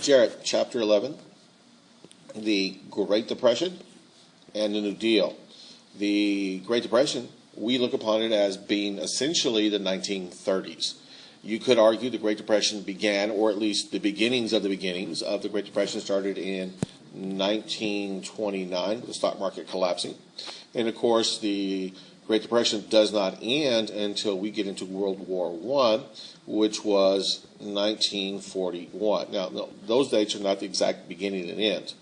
Jarrett, Chapter 11, the Great Depression and the New Deal. The Great Depression, we look upon it as being essentially the 1930s. You could argue the Great Depression began, or at least the beginnings of the Great Depression started in 1929, with the stock market collapsing. And of course, the Great Depression does not end until we get into World War I, which was 1941. Now, those dates are not the exact beginning and end.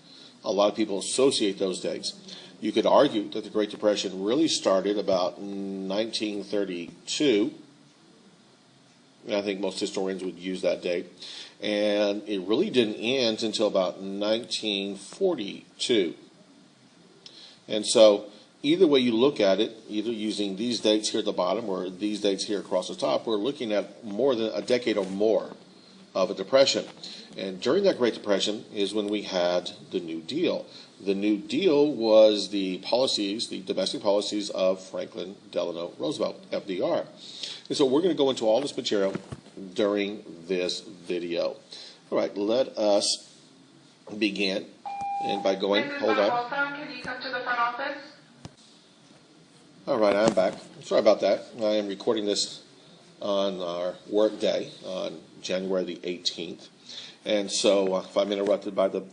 A lot of people associate those dates. You could argue that the Great Depression really started about 1932. And I think most historians would use that date. And it really didn't end until about 1942. And so either way you look at it, either using these dates here at the bottom or these dates here across the top, we're looking at more than a decade or more of a depression. And during that Great Depression is when we had the New Deal. The New Deal was the policies, the domestic policies of Franklin Delano Roosevelt, FDR. And so we're going to go into all this material during this video. All right, let us begin. And by going, hold on. Can you come to the front office? All right, I'm back. Sorry about that. I am recording this on our work day on January the 18th. And so if I'm interrupted by the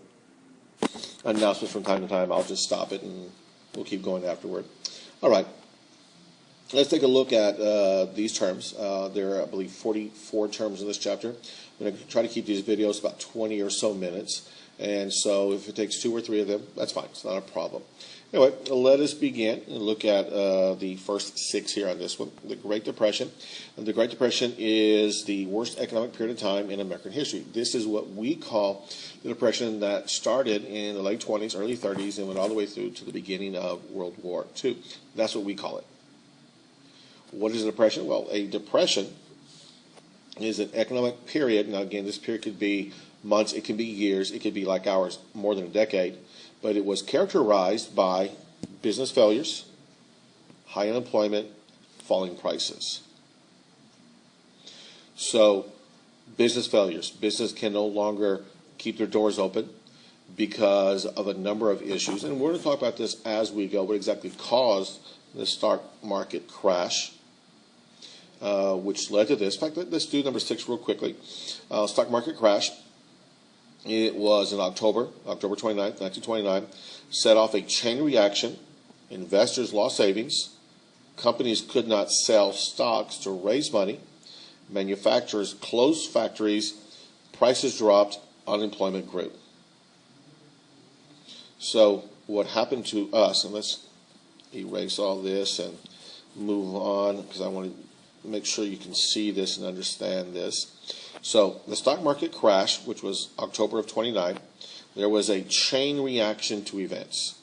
announcements from time to time, I'll just stop it and we'll keep going afterward. All right. Let's take a look at these terms. There are, I believe, 44 terms in this chapter. I'm going to try to keep these videos about 20 or so minutes. And so if it takes 2 or 3 of them, that's fine. It's not a problem. Anyway, let us begin and look at the first 6 here on this one, the Great Depression. And the Great Depression is the worst economic period of time in American history. This is what we call the Depression that started in the late 20s, early 30s, and went all the way through to the beginning of World War II. That's what we call it. What is a depression? Well, a depression is an economic period. Now, again, this period could be months, it could be years, it could be like ours, more than a decade. But it was characterized by business failures, high unemployment, falling prices. So, business failures. Business can no longer keep their doors open because of a number of issues. And we're going to talk about this as we go, what exactly caused the stock market crash, which led to this. In fact, let's do number 6 real quickly. Stock market crash. It was in October 29th, 1929, set off a chain reaction. Investors lost savings. Companies could not sell stocks to raise money. Manufacturers closed factories. Prices dropped. Unemployment grew. So what happened to us, and let's erase all this and move on because I want to make sure you can see this and understand this. So the stock market crash, which was October of 29, there was a chain reaction to events.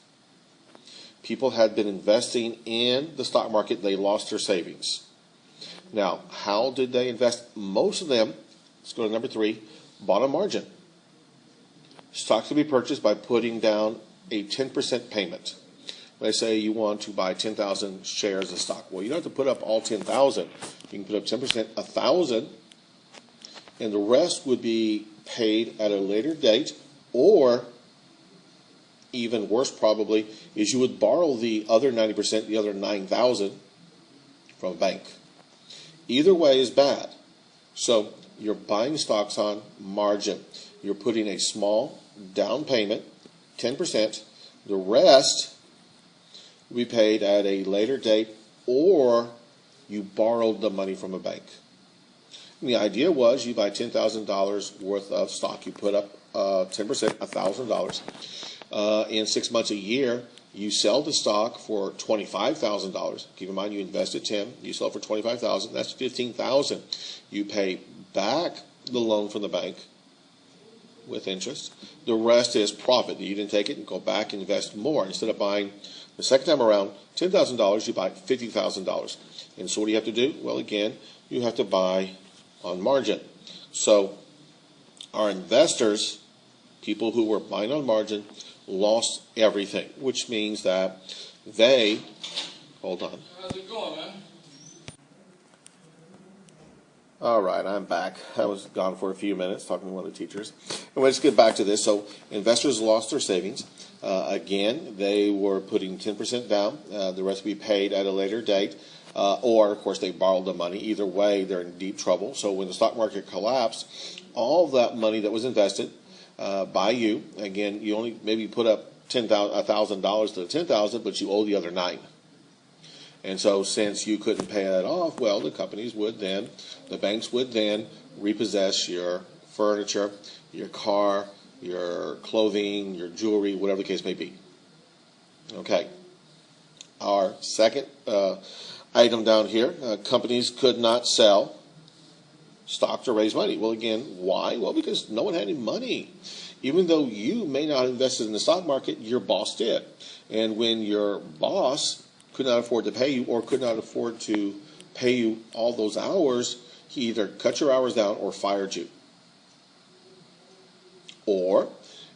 People had been investing in the stock market. They lost their savings. Now, how did they invest? Most of them, let's go to number 3, bought a margin. Stocks could be purchased by putting down a 10% payment. Let's say you want to buy 10,000 shares of stock. Well, you don't have to put up all 10,000. You can put up 10%, 1,000, and the rest would be paid at a later date, or even worse probably is you would borrow the other 90%, the other 9,000 from a bank. Either way is bad. So you're buying stocks on margin. You're putting a small down payment, 10%. The rest will be paid at a later date, or you borrowed the money from a bank. And the idea was you buy $10,000 worth of stock. You put up 10%, $1,000. In 6 months, a year, you sell the stock for $25,000. Keep in mind you invested 10, you sell for $25,000. That's $15,000. You pay back the loan from the bank with interest. The rest is profit. You didn't take it and go back and invest more. Instead of buying the second time around $10,000, you buy $50,000. And so what do you have to do? Well, again, you have to buy on margin. So our investors, people who were buying on margin, lost everything, which means that they, hold on. How's it going, man? All right, I'm back. I was gone for a few minutes talking to one of the teachers. And let's get back to this. So investors lost their savings. Again, they were putting 10% down. The rest would be paid at a later date. Or, of course, they borrowed the money. Either way, they're in deep trouble. So when the stock market collapsed, all of that money that was invested by you, again, you only maybe put up $1,000 to the $10,000, but you owe the other $9,000. And so since you couldn't pay that off, well, the banks would then repossess your furniture, your car, your clothing, your jewelry, whatever the case may be. Okay. Our second item down here, companies could not sell stock to raise money. Well, again, why? Well, because no one had any money. Even though you may not have invested in the stock market, your boss did. And when your boss could not afford to pay you or could not afford to pay you all those hours, he either cut your hours down or fired you. Or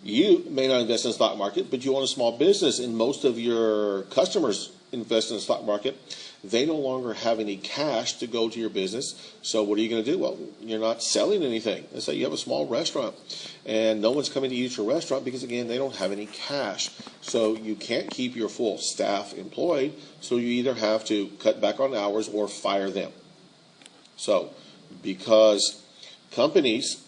you may not invest in the stock market, but you own a small business and most of your customers invest in the stock market. They no longer have any cash to go to your business. So what are you going to do? Well, you're not selling anything. Let's say you have a small restaurant and no one's coming to eat at your restaurant because, again, they don't have any cash. So you can't keep your full staff employed. So you either have to cut back on hours or fire them. So because companies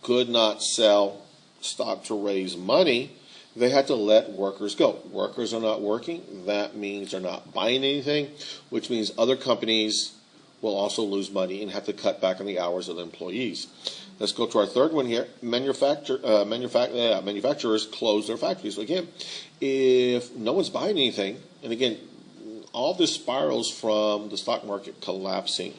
could not sell stock to raise money, they had to let workers go. Workers are not working. That means they're not buying anything, which means other companies will also lose money and have to cut back on the hours of the employees. Let's go to our third one here. Manufacturers close their factories. So again, if no one's buying anything, and again, all this spirals from the stock market collapsing.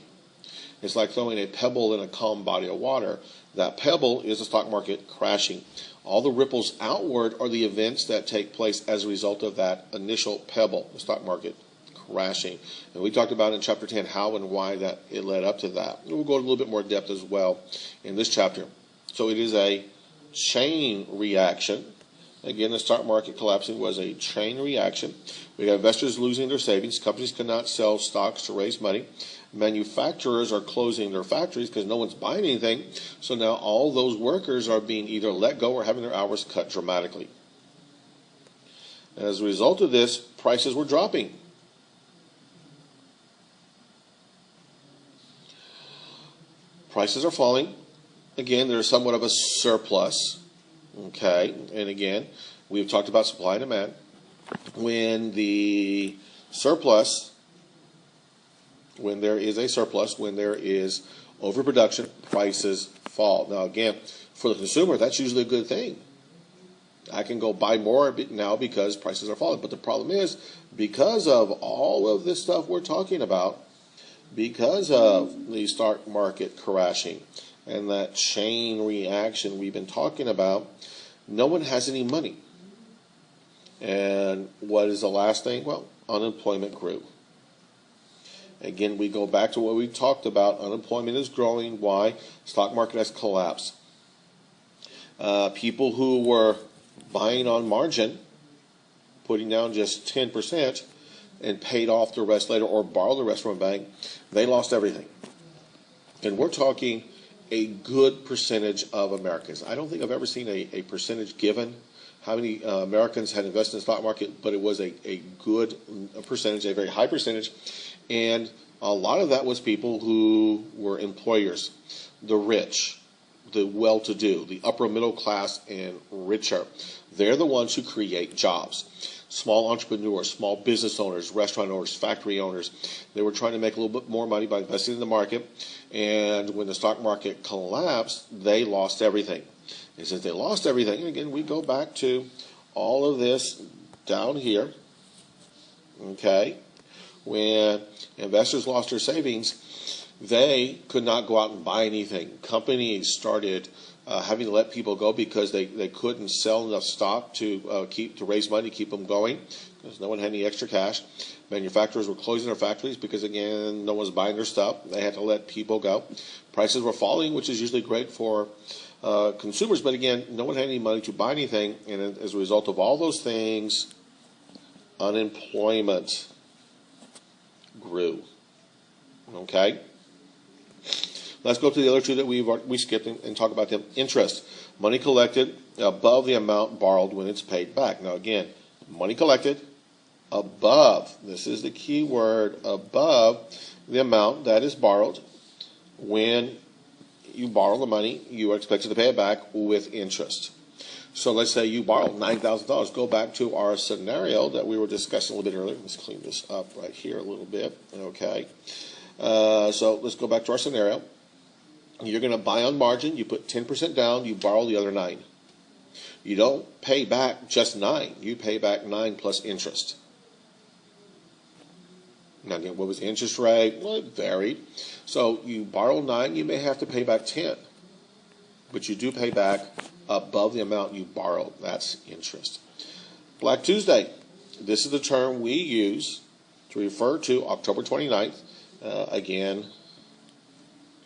It's like throwing a pebble in a calm body of water. That pebble is the stock market crashing. All the ripples outward are the events that take place as a result of that initial pebble, the stock market crashing. And we talked about in chapter 10 how and why that it led up to that. And we'll go a little bit more depth as well in this chapter. So it is a chain reaction. Again, the stock market collapsing was a chain reaction. We got investors losing their savings. Companies cannot sell stocks to raise money. Manufacturers are closing their factories because no one's buying anything. So now all those workers are being either let go or having their hours cut dramatically. As a result of this, prices were dropping. Prices are falling. Again, there's somewhat of a surplus. Okay, and again, we've talked about supply and demand. When the surplus, when there is a surplus, when there is overproduction, prices fall. Now, again, for the consumer, that's usually a good thing. I can go buy more now because prices are falling. But the problem is, because of all of this stuff we're talking about, because of the stock market crashing and that chain reaction we've been talking about, no one has any money. And what is the last thing? Well, unemployment grew. Again, we go back to what we talked about. Unemployment is growing. Why? Stock market has collapsed. People who were buying on margin, putting down just 10% and paid off the rest later or borrowed the rest from a bank, they lost everything. And we're talking a good percentage of Americans. I don't think I've ever seen a percentage given how many Americans had invested in the stock market, but it was a good percentage, a very high percentage. And a lot of that was people who were employers, the rich, the well-to-do, the upper middle class and richer. They're the ones who create jobs. Small entrepreneurs, small business owners, restaurant owners, factory owners, they were trying to make a little bit more money by investing in the market. And when the stock market collapsed, they lost everything. And since they lost everything, and again, we go back to all of this down here, okay, when investors lost their savings, they could not go out and buy anything. Companies started having to let people go because they couldn't sell enough stock to raise money, keep them going, because no one had any extra cash. Manufacturers were closing their factories because, again, no one was buying their stuff. They had to let people go. Prices were falling, which is usually great for consumers, but again, no one had any money to buy anything, and as a result of all those things, unemployment grew. Okay? Let's go to the other two that we skipped and talk about them. Interest, money collected above the amount borrowed when it's paid back. Now again, money collected above, this is the key word, above the amount that is borrowed. When you borrow the money, you are expected to pay it back with interest. So let's say you borrowed $9,000. Go back to our scenario that we were discussing a little bit earlier. Let's clean this up right here a little bit. Okay. So let's go back to our scenario. You're going to buy on margin. You put 10% down. You borrow the other 9. You don't pay back just 9. You pay back 9 plus interest. Now again, what was the interest rate? Well, it varied. So you borrow 9. You may have to pay back 10. But you do pay back above the amount you borrowed. That's interest. Black Tuesday. This is the term we use to refer to October 29th. Again,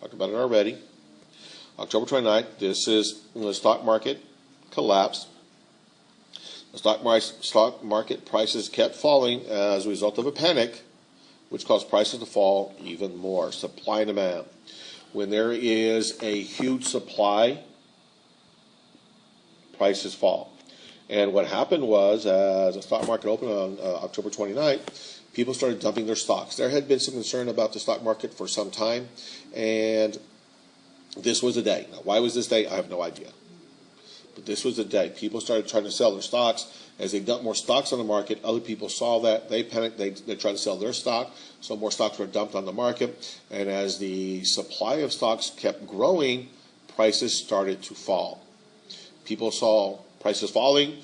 talked about it already. October 29th, this is when the stock market collapsed. The stock market prices kept falling as a result of a panic, which caused prices to fall even more. Supply and demand. When there is a huge supply, prices fall. And what happened was, as the stock market opened on October 29th, people started dumping their stocks. There had been some concern about the stock market for some time, and this was the day. Now, why was this day? I have no idea. But this was the day. People started trying to sell their stocks. As they dumped more stocks on the market, other people saw that. They panicked. They tried to sell their stock, so more stocks were dumped on the market. And as the supply of stocks kept growing, prices started to fall. People saw prices falling.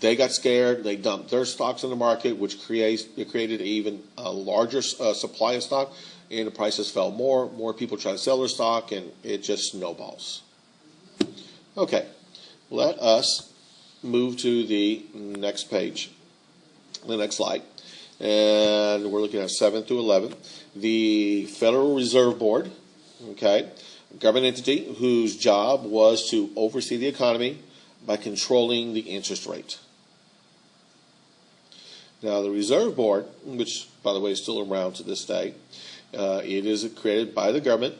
They got scared. They dumped their stocks on the market, which created even a larger supply of stock, and the prices fell more. More people tried to sell their stock, and it just snowballs. Okay, let us move to the next page, the next slide. And we're looking at 7 through 11. The Federal Reserve Board, okay, a government entity whose job was to oversee the economy by controlling the interest rate. Now, the Reserve Board, which, by the way, is still around to this day, it is created by the government.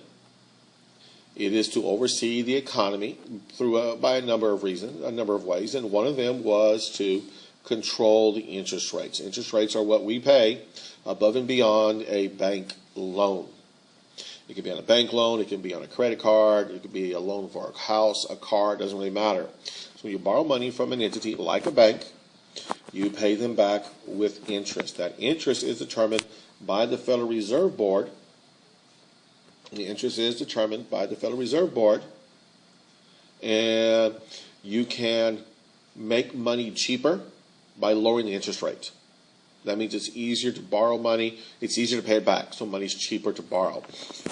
It is to oversee the economy through by a number of reasons, a number of ways, and one of them was to control the interest rates. Interest rates are what we pay above and beyond a bank loan. It could be on a bank loan, it can be on a credit card, it could be a loan for a house, a car, it doesn't really matter. So when you borrow money from an entity like a bank, you pay them back with interest. That interest is determined by the Federal Reserve Board. The interest is determined by the Federal Reserve Board, and you can make money cheaper by lowering the interest rate. That means it's easier to borrow money, it's easier to pay it back, so money's cheaper to borrow.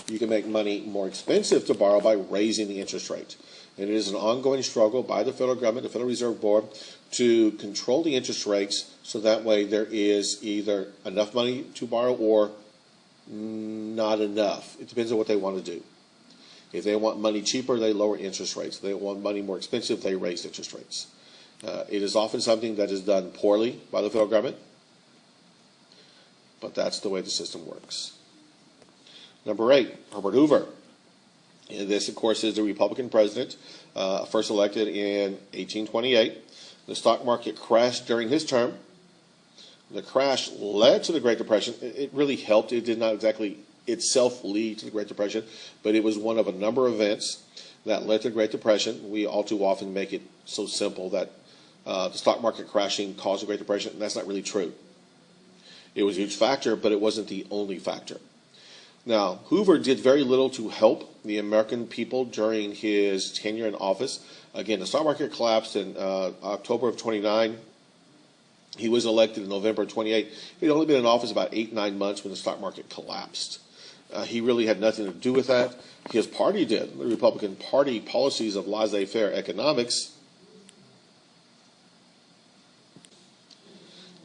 You can make money more expensive to borrow by raising the interest rate. And it is an ongoing struggle by the federal government, the Federal Reserve Board, to control the interest rates so that way there is either enough money to borrow or not enough. It depends on what they want to do. If they want money cheaper, they lower interest rates. If they want money more expensive, they raise interest rates. It is often something that is done poorly by the federal government, but that's the way the system works. Number 8, Herbert Hoover. And this, of course, is the Republican president, first elected in 1828. The stock market crashed during his term. The crash led to the Great Depression. It really helped. It did not exactly itself lead to the Great Depression, but it was one of a number of events that led to the Great Depression. We all too often make it so simple that the stock market crashing caused the Great Depression, and that's not really true. It was a huge factor, but it wasn't the only factor. Now, Hoover did very little to help the American people during his tenure in office. Again, the stock market collapsed in October of 29. He was elected in November of 28. He'd only been in office about 8-9 months when the stock market collapsed. He really had nothing to do with that. His party did. The Republican Party policies of laissez-faire economics.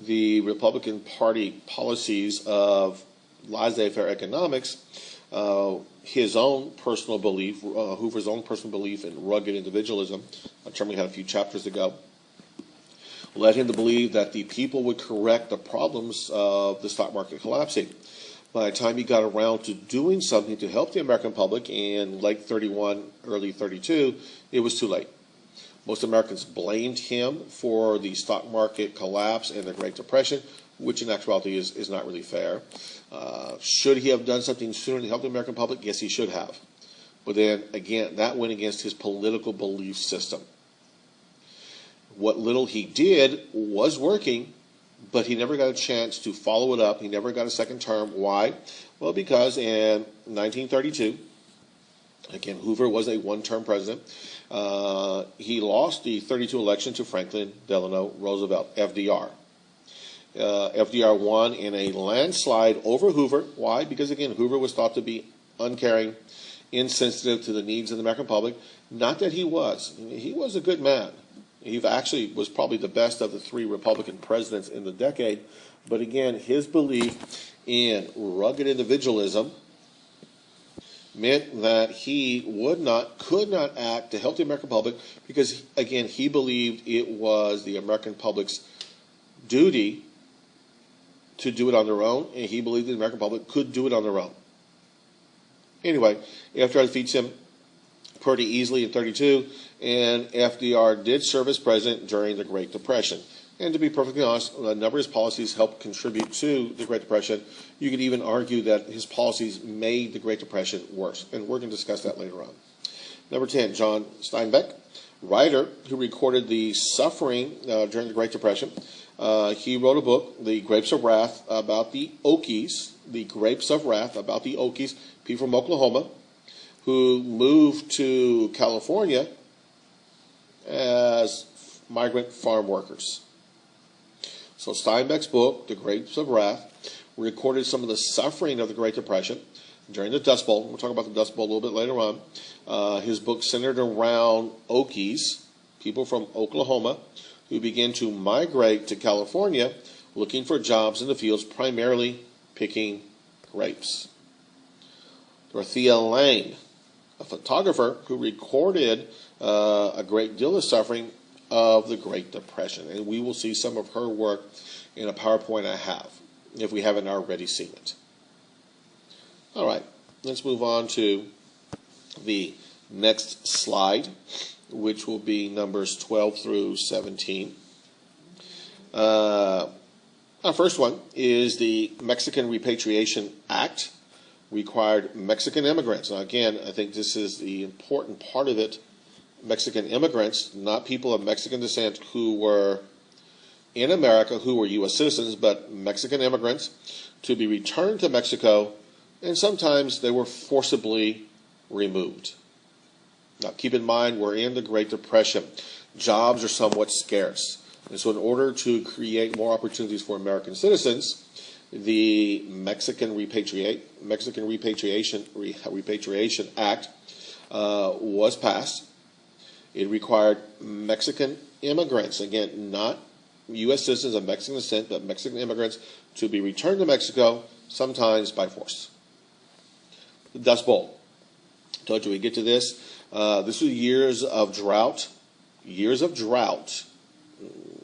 The Republican Party policies of laissez-faire economics, his own personal belief, Hoover's own personal belief in rugged individualism, a term we had a few chapters ago, led him to believe that the people would correct the problems of the stock market collapsing. by the time he got around to doing something to help the American public in late 31, early 32, it was too late. Most Americans blamed him for the stock market collapse and the Great Depression, which in actuality is not really fair. Should he have done something sooner to help the American public? Yes, he should have. But then, again, that went against his political belief system. What little he did was working, but he never got a chance to follow it up. He never got a second term. Why? Well, because in 1932, again, Hoover was a one-term president. He lost the 32 election to Franklin Delano Roosevelt, FDR. FDR won in a landslide over Hoover. Why? Because, again, Hoover was thought to be uncaring, insensitive to the needs of the American public. Not that he was. He was a good man. He actually was probably the best of the three Republican presidents in the decade. But, again, his belief in rugged individualism meant that he could not act to help the American public because, again, he believed it was the American public's duty to do it on their own, and he believed the American public could do it on their own. Anyway, FDR defeats him pretty easily in 32, and FDR did serve as president during the Great Depression. And to be perfectly honest, a number of his policies helped contribute to the Great Depression. You could even argue that his policies made the Great Depression worse, and we're going to discuss that later on. Number 10, John Steinbeck, writer who recorded the suffering during the Great Depression. He wrote a book, The Grapes of Wrath, about the Okies, people from Oklahoma, who moved to California as migrant farm workers. So Steinbeck's book, The Grapes of Wrath, recorded some of the suffering of the Great Depression during the Dust Bowl. We'll talk about the Dust Bowl a little bit later on. His book centered around Okies, people from Oklahoma, who began to migrate to California looking for jobs in the fields, primarily picking grapes. Dorothea Lange, a photographer who recorded a great deal of suffering of the Great Depression. And we will see some of her work in a PowerPoint I have, if we haven't already seen it. All right, let's move on to the next slide, which will be numbers 12 through 17. Our first one is the Mexican Repatriation Act required Mexican immigrants. Now, again, I think this is the important part of it. Mexican immigrants, not people of Mexican descent who were in America, who were U.S. citizens, but Mexican immigrants, to be returned to Mexico, and sometimes they were forcibly removed. Now, keep in mind, we're in the Great Depression. Jobs are somewhat scarce. And so in order to create more opportunities for American citizens, the Mexican Repatriation Act was passed. It required Mexican immigrants, again, not U.S. citizens of Mexican descent, but Mexican immigrants, to be returned to Mexico, sometimes by force. The Dust Bowl. I told you we get to this. This was years of drought,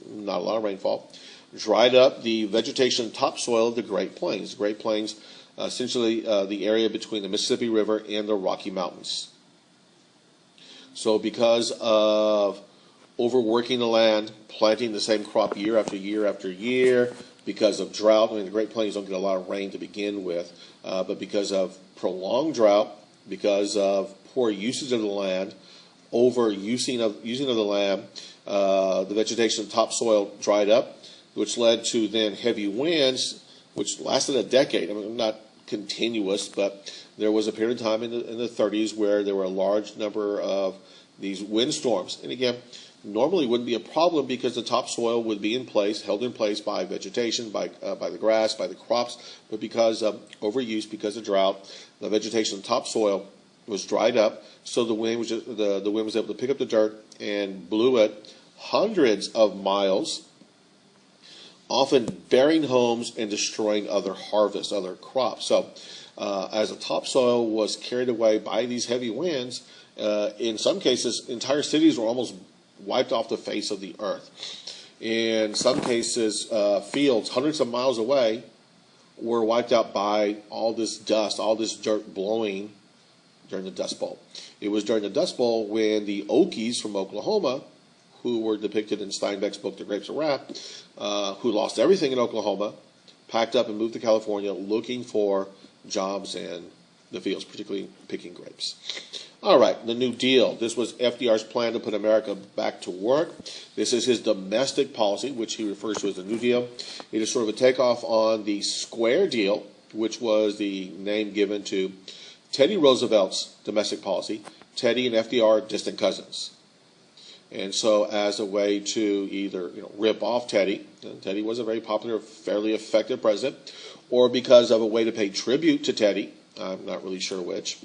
not a lot of rainfall, dried up the vegetation topsoil of the Great Plains. The Great Plains, essentially the area between the Mississippi River and the Rocky Mountains. So because of overworking the land, planting the same crop year after year after year, because of drought, I mean, the Great Plains don't get a lot of rain to begin with, but because of prolonged drought, because of poor usage of the land, using of the land, the vegetation of topsoil dried up, which led to then heavy winds, which lasted a decade. I mean, not continuous, but there was a period of time in the 30s where there were a large number of these windstorms. And again, normally wouldn't be a problem because the topsoil would be in place, held in place by vegetation, by the grass, by the crops, but because of overuse, because of drought, the vegetation of topsoil was dried up, so the wind was able to pick up the dirt and blew it hundreds of miles, often burying homes and destroying other harvests, other crops. So as the topsoil was carried away by these heavy winds, in some cases, entire cities were almost wiped off the face of the earth. In some cases, fields hundreds of miles away were wiped out by all this dust, all this dirt blowing during the Dust Bowl. It was during the Dust Bowl when the Okies from Oklahoma, who were depicted in Steinbeck's book, The Grapes of Wrath, who lost everything in Oklahoma, packed up and moved to California looking for jobs in the fields, particularly picking grapes. All right, the New Deal. This was FDR's plan to put America back to work. This is his domestic policy, which he refers to as the New Deal. It is sort of a takeoff on the Square Deal, which was the name given to Teddy Roosevelt's domestic policy. Teddy and FDR, distant cousins. And so as a way to either rip off Teddy, and Teddy was a very popular, fairly effective president, or because of a way to pay tribute to Teddy, I'm not really sure which,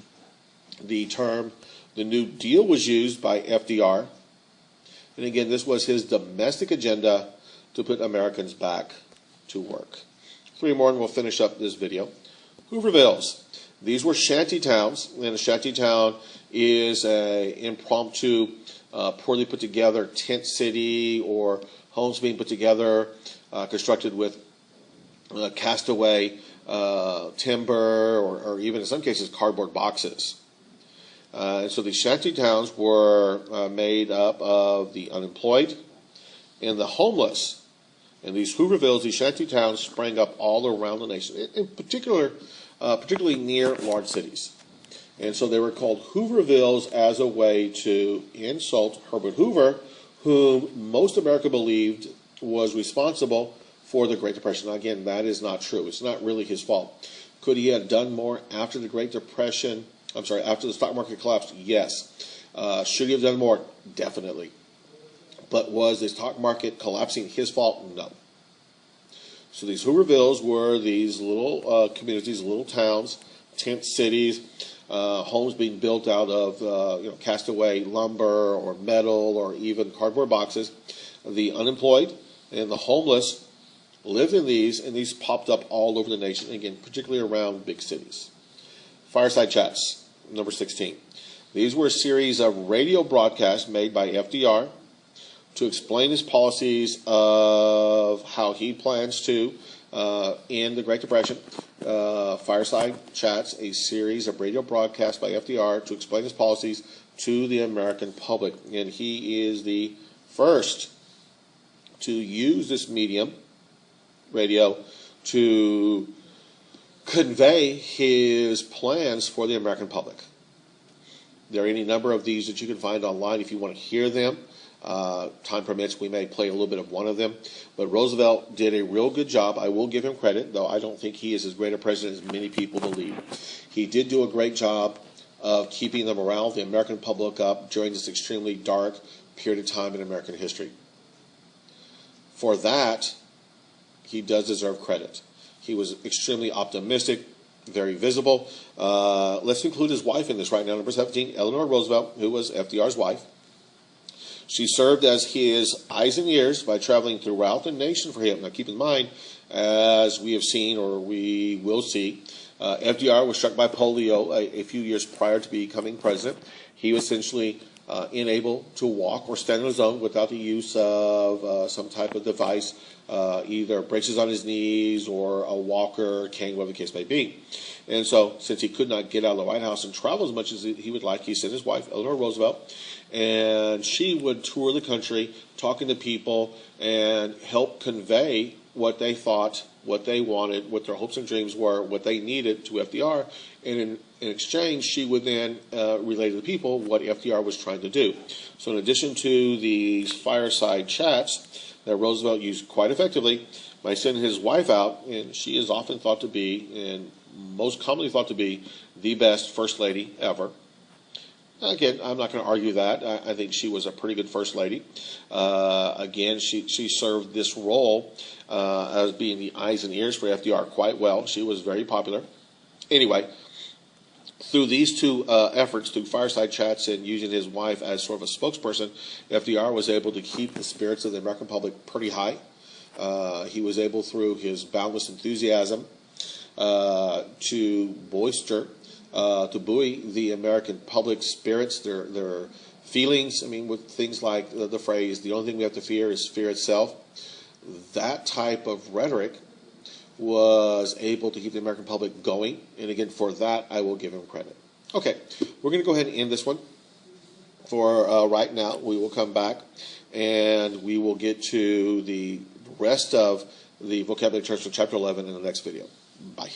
the term the New Deal was used by FDR. And again, this was his domestic agenda to put Americans back to work. 3 more and we'll finish up this video. Hoovervilles. These were shanty towns, and a shanty town is an impromptu, poorly put together tent city or homes being put together, constructed with castaway timber or even in some cases cardboard boxes. And so these shanty towns were made up of the unemployed and the homeless. And these Hoovervilles, these shanty towns, sprang up all around the nation, in particular, particularly near large cities. And so they were called Hoovervilles as a way to insult Herbert Hoover, whom most America believed was responsible for the Great Depression. Now, again, that is not true. It's not really his fault. Could he have done more after the Great Depression? After the stock market collapsed? Yes. Should he have done more? Definitely. But was the stock market collapsing his fault? No. So these Hoovervilles were these little communities, little towns, tent cities, homes being built out of castaway lumber or metal or even cardboard boxes. The unemployed and the homeless lived in these, and these popped up all over the nation, again, particularly around big cities. Fireside Chats, number 16. These were a series of radio broadcasts made by FDR to explain his policies of how he plans to end the Great Depression. Fireside Chats, a series of radio broadcasts by FDR to explain his policies to the American public. And he is the first to use this medium, radio, to convey his plans for the American public. There are any number of these that you can find online if you want to hear them. Time permits, we may play a little bit of one of them. But Roosevelt did a real good job. I will give him credit, though I don't think he is as great a president as many people believe. He did do a great job of keeping the morale of the American public up during this extremely dark period of time in American history. For that, he does deserve credit. He was extremely optimistic, very visible. Let's include his wife in this right now, number 17, Eleanor Roosevelt, who was FDR's wife. She served as his eyes and ears by traveling throughout the nation for him. Now, keep in mind, as we have seen or we will see, FDR was struck by polio a few years prior to becoming president. He was essentially unable to walk or stand on his own without the use of some type of device, either braces on his knees or a walker, cane, whatever the case may be. And so, since he could not get out of the White House and travel as much as he would like, he sent his wife, Eleanor Roosevelt, and she would tour the country, talking to people, and help convey what they thought, what they wanted, what their hopes and dreams were, what they needed to FDR. And in exchange, she would then relay to the people what FDR was trying to do. So in addition to these fireside chats that Roosevelt used quite effectively by sending his wife out, and she is often thought to be, and most commonly thought to be, the best first lady ever. Again, I'm not going to argue that. I think she was a pretty good first lady. Again, she served this role as being the eyes and ears for FDR quite well. She was very popular. Anyway, through these two efforts, through fireside chats and using his wife as sort of a spokesperson, FDR was able to keep the spirits of the American public pretty high. He was able, through his boundless enthusiasm, to buoy the American public spirits, their feelings. I mean, with things like the phrase, the only thing we have to fear is fear itself. That type of rhetoric was able to keep the American public going. And again, for that, I will give him credit. Okay, we're going to go ahead and end this one for right now. We will come back and we will get to the rest of the vocabulary charts for Chapter 11 in the next video. Bye.